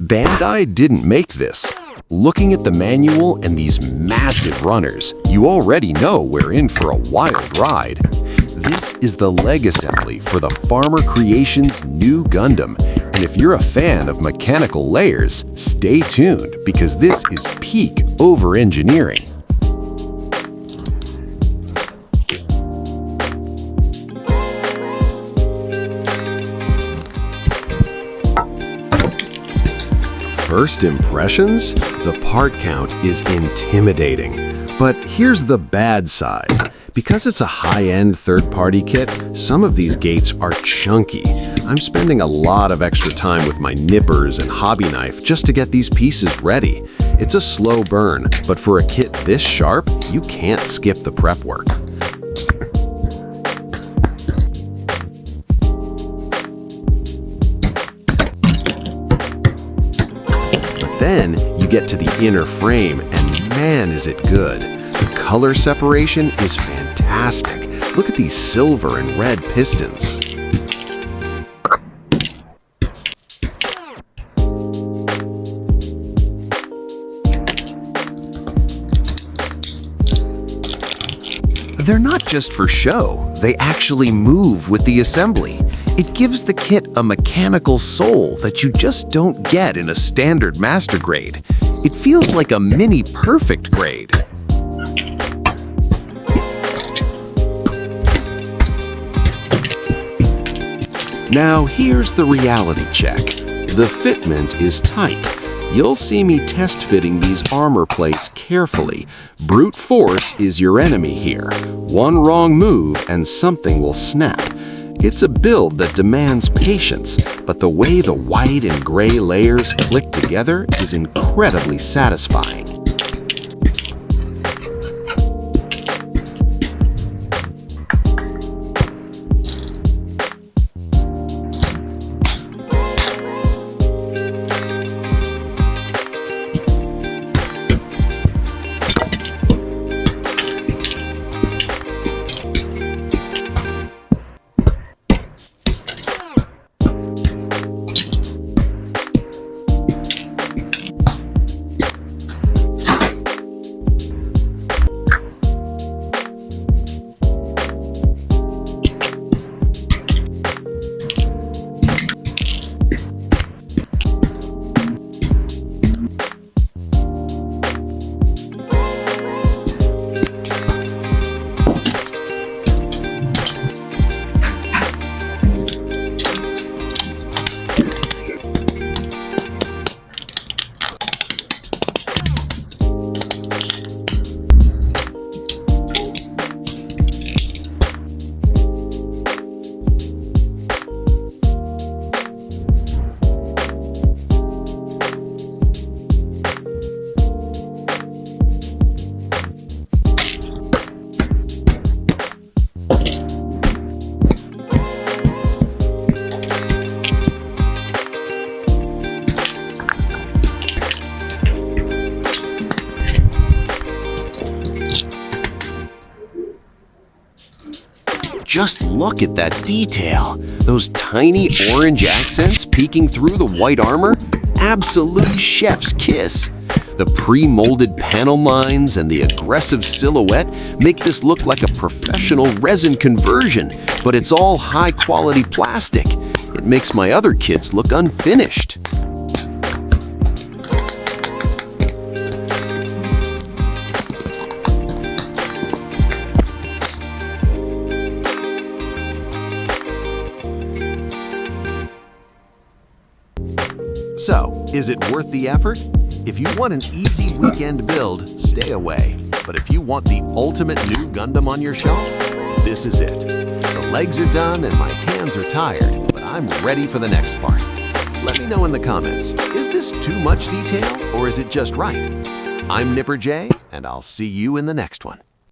Bandai didn't make this. Looking at the manual and these massive runners, you already know we're in for a wild ride. This is the leg assembly for the Farmer Creations Nu Gundam, and if you're a fan of mechanical layers, stay tuned because this is peak over-engineering. First impressions? The part count is intimidating. But here's the bad side. Because it's a high-end third-party kit, some of these gates are chunky. I'm spending a lot of extra time with my nippers and hobby knife just to get these pieces ready. It's a slow burn, but for a kit this sharp, you can't skip the prep work. Then you get to the inner frame, and man, is it good. The color separation is fantastic. Look at these silver and red pistons. They're not just for show, they actually move with the assembly. It gives the kit a mechanical soul that you just don't get in a standard master grade. It feels like a mini perfect grade. Now here's the reality check. The fitment is tight. You'll see me test fitting these armor plates carefully. Brute force is your enemy here. One wrong move and something will snap. It's a build that demands patience, but the way the white and gray layers click together is incredibly satisfying. Just look at that detail. Those tiny orange accents peeking through the white armor? Absolute chef's kiss. The pre-molded panel lines and the aggressive silhouette make this look like a professional resin conversion, but it's all high-quality plastic. It makes my other kits look unfinished. So, is it worth the effort? If you want an easy weekend build, stay away. But if you want the ultimate Nu Gundam on your shelf, this is it. The legs are done and my hands are tired, but I'm ready for the next part. Let me know in the comments, is this too much detail or is it just right? I'm Nipper J, and I'll see you in the next one.